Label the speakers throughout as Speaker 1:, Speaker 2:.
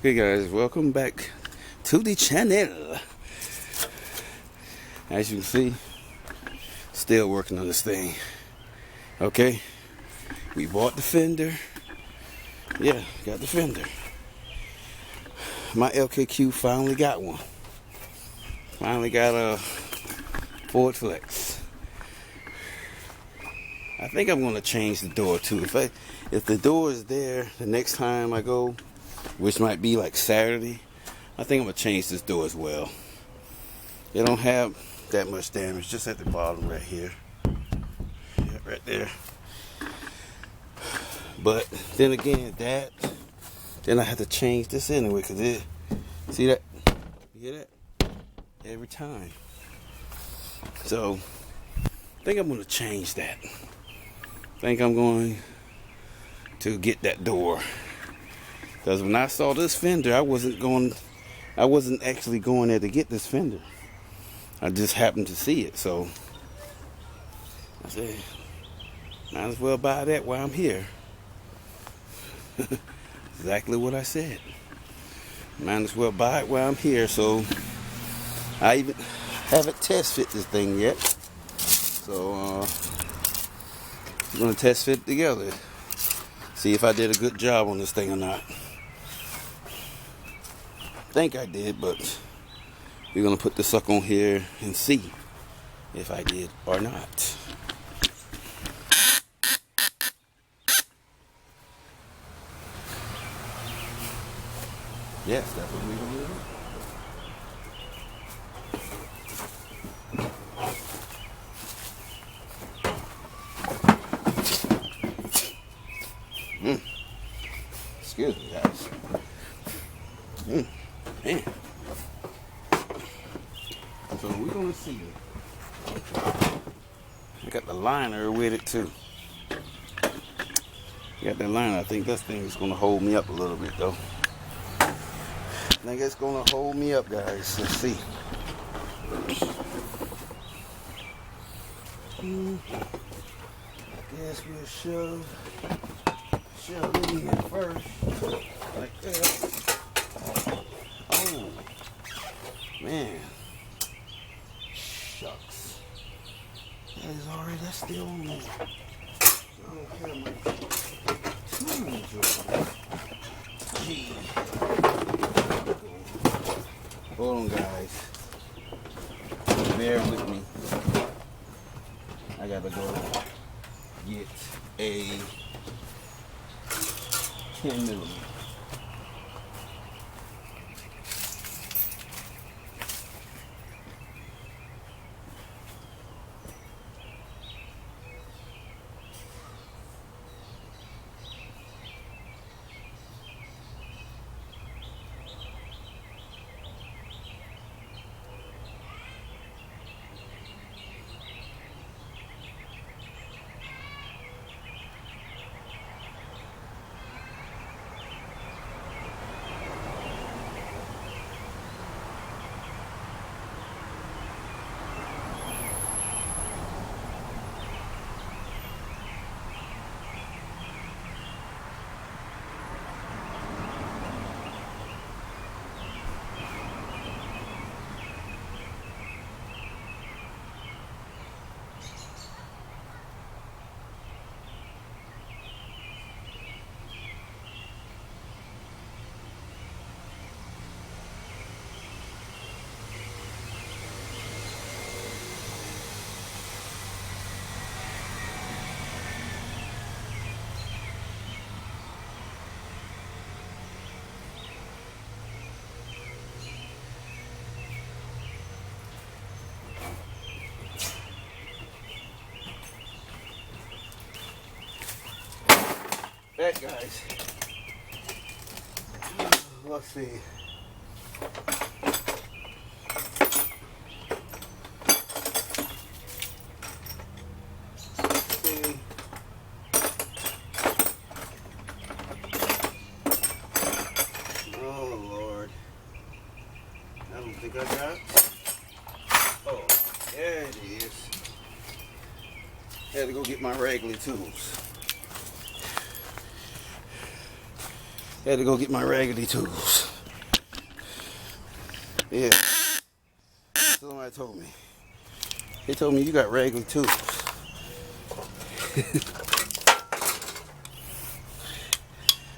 Speaker 1: Okay guys, welcome back to the channel. As you can see, still working on this thing. Okay, we bought the Fender. Yeah, got the Fender. My LKQ finally got one. Finally got a Ford Flex. I think I'm gonna change the door too. If the door is there the next time I go, which might be like Saturday, I think I'm gonna change this door as well. They don't have that much damage, just at the bottom right here. Yeah, right there. But then again, then I have to change this anyway, because see that? You hear that? Every time. So I think I'm gonna change that. I think I'm going to get that door. Because when I saw this Fender, I wasn't actually going there to get this Fender. I just happened to see it, so I said, might as well buy that while I'm here. Exactly what I said. Might as well buy it while I'm here. So I even haven't test fit this thing yet. So I'm gonna test fit it together. See if I did a good job on this thing or not. I think I did, but we're gonna put the sucker on here and see if I did or not. Yes, that's what we're gonna do. Excuse me, guys. Man. So we're gonna see it. I got the liner with it too. Got that liner. I think this thing is gonna hold me up a little bit though. I think it's gonna hold me up, guys. Let's see. I guess we'll shove it in here first, like that. Oh, man. Shucks. That's still on there. I don't care much. Gee. Hold on, guys. Bear with me. I gotta go get a 10mm. That, guys. Let's see. Oh Lord. I don't think I got it. Oh, there it is. Had to go get my regular tools. Had to go get my raggedy tools. Yeah. Somebody told me. They told me you got raggedy tools.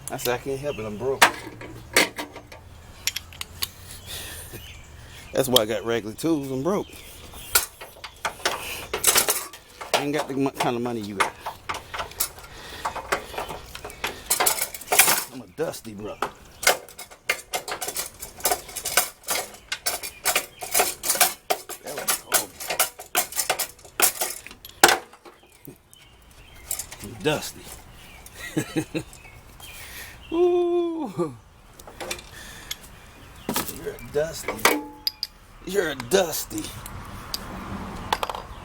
Speaker 1: I said I can't help it, I'm broke. That's why I got raggedy tools, I'm broke. I ain't got the kind of money you got. I'm a dusty brother. I'm dusty. Ooh. You're a dusty. You're a dusty.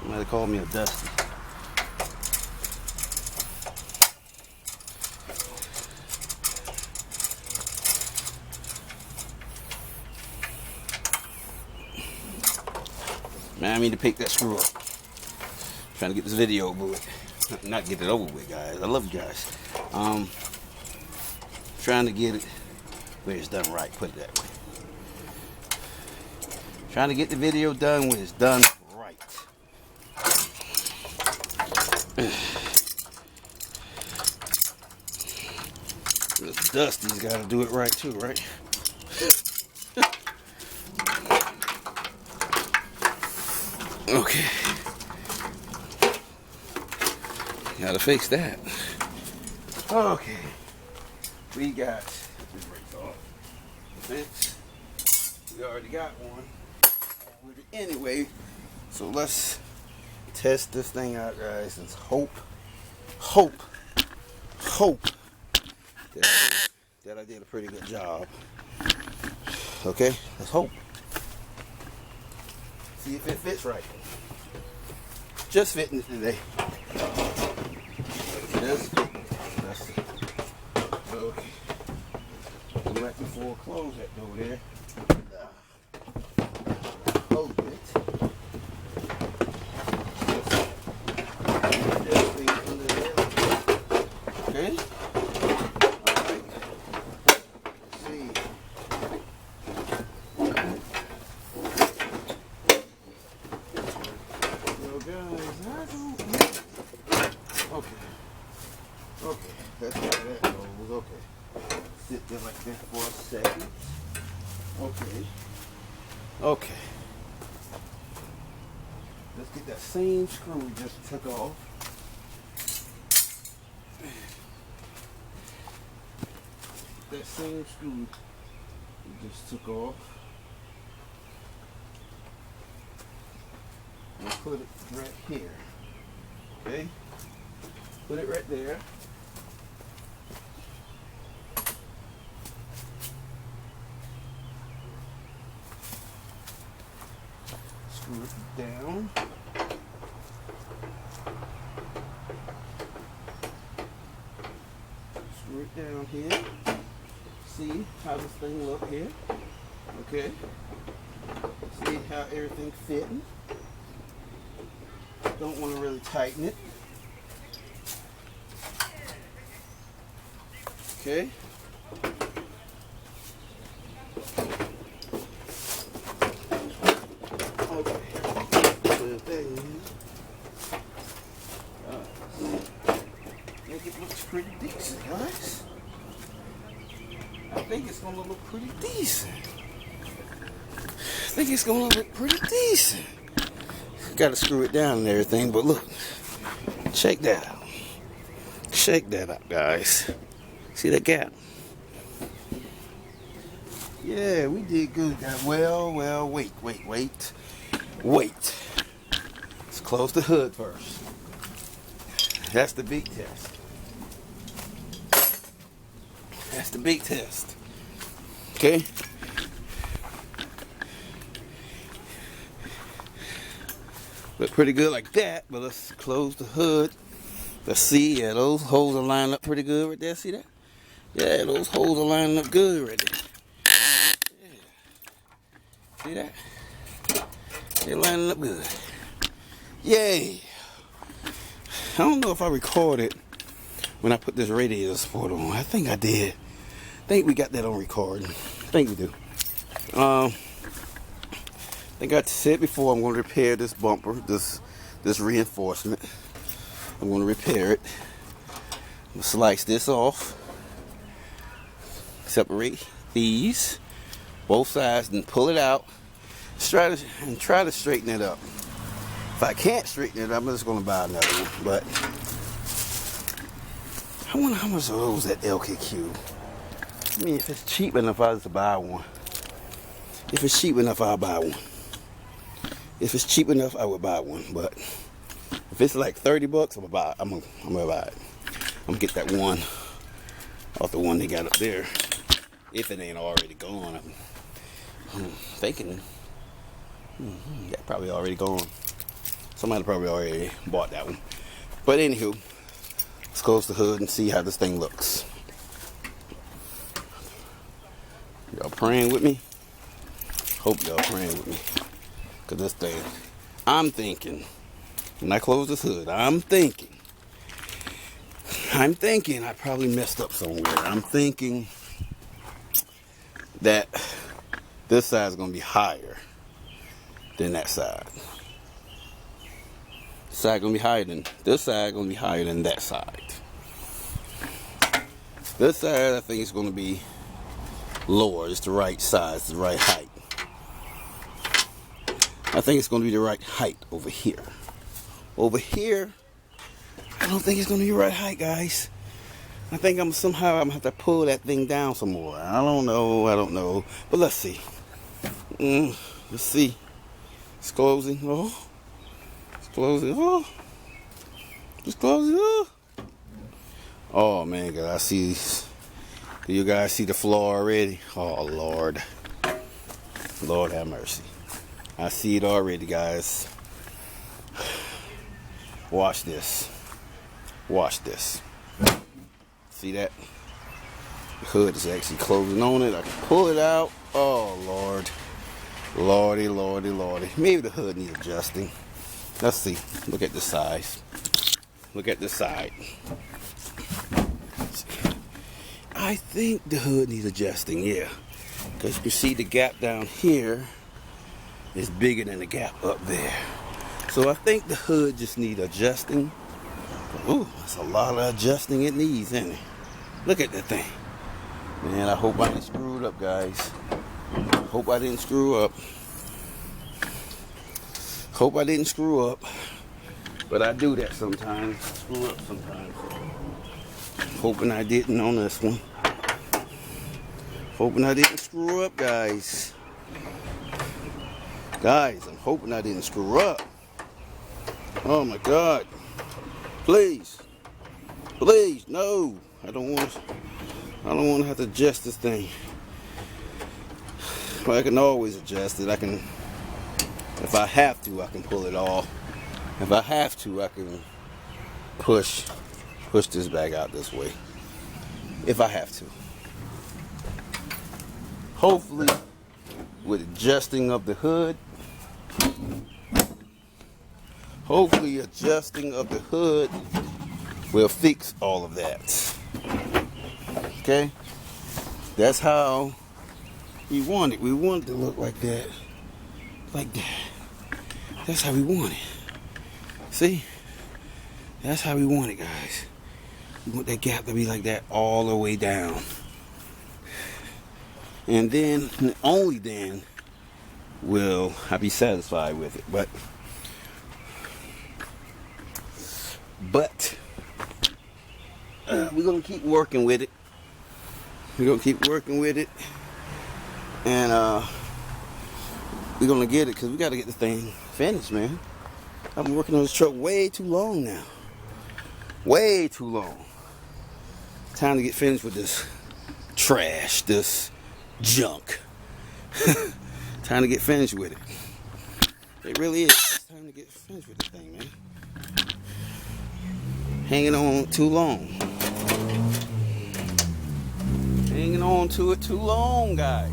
Speaker 1: Somebody called me a dusty. Man, I mean to pick that screw up. Trying to get this video over with. Not get it over with, guys. I love you guys. Trying to get it where it's done right. Put it that way. Trying to get the video done when it's done right. This Dusty's got to do it right too, right? Okay. Gotta fix that. Okay. We got this brakes off. Fence. We already got one. Anyway, so let's test this thing out, guys, and hope that I did a pretty good job. Okay, let's hope. See if it fits right. Just fitting it today. It does fit. Okay. Right before I close that door there. Hold it. Okay. Alright. Let's see. So guys, I don't know. Okay. Okay. That's how that goes. Okay. Sit there like that for a second. Okay. Okay. Let's get that same screw we just took off. That same screw we just took off. And put it right here. Okay? Put it right there. Screw it down. Screw it down here. See how this thing look here. Okay. See how everything fitting. Don't want to really tighten it. Okay. I think it looks pretty decent, guys. I think it's gonna look pretty decent. Gotta screw it down and everything, but look. Check that out. Check that out, guys. See that gap? Yeah, we did good. Well, wait. Let's close the hood first. That's the big test. That's the big test. Okay? Look pretty good like that, but let's close the hood. Let's see, yeah, those holes are lining up pretty good right there. See that? Yeah, those holes are lining up good right there. Yeah. See that? They're lining up good. Yay! I don't know if I recorded when I put this radiator support on. I think I did. I think we got that on recording. I think we do. think I said before, I'm going to repair this bumper, this reinforcement. I'm going to repair it. I'm going to slice this off, separate these, both sides, and pull it out. Try to straighten it up. If I can't straighten it up, I'm just going to buy another one. But I wonder how much are those at LKQ. I mean, if it's cheap enough, I'll just buy one. If it's cheap enough, I'll buy one. If it's cheap enough, I would buy one. But if it's like $30, I'm gonna buy it. I'm gonna get that one off the one they got up there. If it ain't already gone, I'm thinking that probably already gone. Somebody probably already bought that one. But anywho, let's close the hood and see how this thing looks. Y'all praying with me? Hope y'all praying with me. Cause this thing, I'm thinking, when I close this hood, I'm thinking I probably messed up somewhere. I'm thinking that this side is gonna be higher than that side. This side gonna be higher than this side. Gonna be higher than that side. This side, I think, is gonna be lower. It's the right size, the right height. I think it's gonna be the right height over here. Over here, I don't think it's gonna be the right height, guys. I think I'm gonna have to pull that thing down some more. I don't know. But let's see. Let's see. It's closing. Oh. It's closing. Oh. It's closing. Oh. Oh man, guys, I see. Do you guys see the flaw already? Oh Lord. Lord have mercy. I see it already, guys. Watch this. Watch this. See that? The hood is actually closing on it. I can pull it out. Oh, Lord. Lordy, lordy, lordy. Maybe the hood needs adjusting. Let's see. Look at the size. Look at the side. I think the hood needs adjusting, yeah. Because you can see the gap down here is bigger than the gap up there. So I think the hood just needs adjusting. Ooh, that's a lot of adjusting it needs, isn't it? Look at that thing. Man, I hope I didn't screw it up, guys. Hope I didn't screw up. Hope I didn't screw up. But I do that sometimes. Screw up sometimes. Hoping I didn't on this one. Hoping I didn't screw up, guys. Guys, I'm hoping I didn't screw up. Oh my God. Please. Please, no. I don't want to have to adjust this thing. But I can always adjust it. I can, if I have to, I can pull it off. If I have to, I can push this back out this way. If I have to. Hopefully, with adjusting of the hood, hopefully adjusting of the hood will fix all of that. Okay? That's how we want it. We want it to look like that. Like that. That's how we want it. See? That's how we want it, guys. We want that gap to be like that all the way down. And then, only then, will I be satisfied with it. But we're going to keep working with it. We're going to keep working with it. And we're going to get it because we got to get the thing finished, man. I've been working on this truck way too long now. Way too long. Time to get finished with this trash, this junk. Time to get finished with it. It really is. It's time to get finished with this thing, man. Hanging on too long. Hanging on to it too long, guys.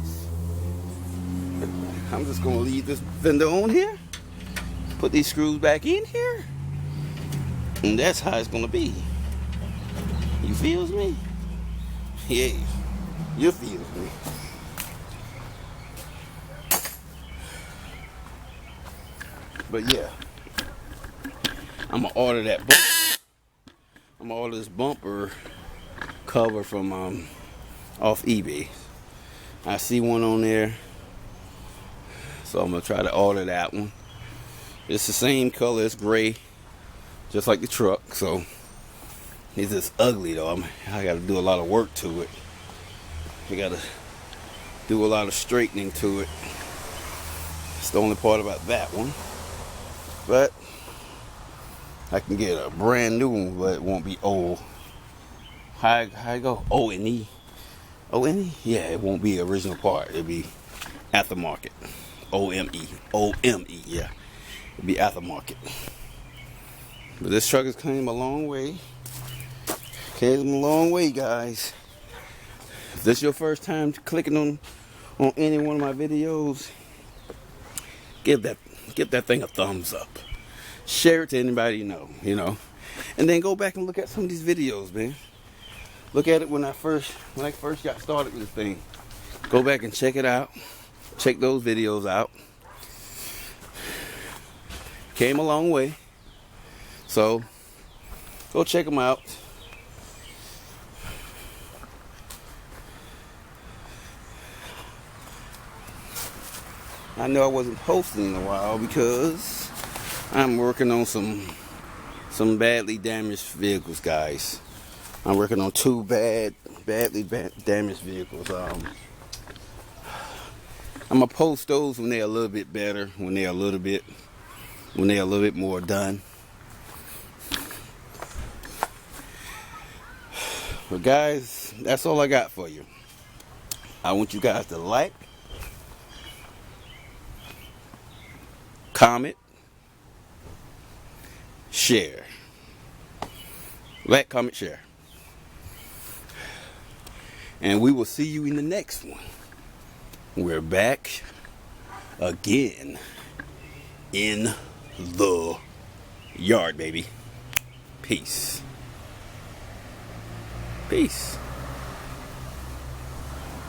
Speaker 1: I'm just gonna leave this Fender on here. Put these screws back in here. And that's how it's gonna be. You feels me? Yeah. You feels me. But yeah, I'm gonna order that bumper. I'm gonna order this bumper cover from off eBay. I see one on there, so I'm gonna try to order that one. It's the same color, it's gray, just like the truck. So it's just ugly though. I gotta do a lot of work to it. I gotta do a lot of straightening to it. It's the only part about that one. But I can get a brand new one, but it won't be old. How I go? O-N-E. O-N-E? Yeah, it won't be original part. It'll be aftermarket. O-M-E. O-M-E, yeah. It'll be aftermarket. But this truck has came a long way. Came a long way, guys. If this is your first time clicking on any one of my videos, give that thing a thumbs up. Share it to anybody you know. And then go back and look at some of these videos, man. Look at it when I first got started with this thing. Go back and check it out. Check those videos out. Came a long way. So go check them out. I know I wasn't posting in a while because I'm working on some badly damaged vehicles, guys. I'm working on two badly damaged vehicles. I'm gonna post those when they're a little bit better, when they're a little bit more done. But guys, that's all I got for you. I want you guys to like, comment, share. Like, comment, share. And we will see you in the next one. We're back again in the yard, baby. Peace. Peace.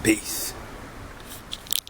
Speaker 1: Peace.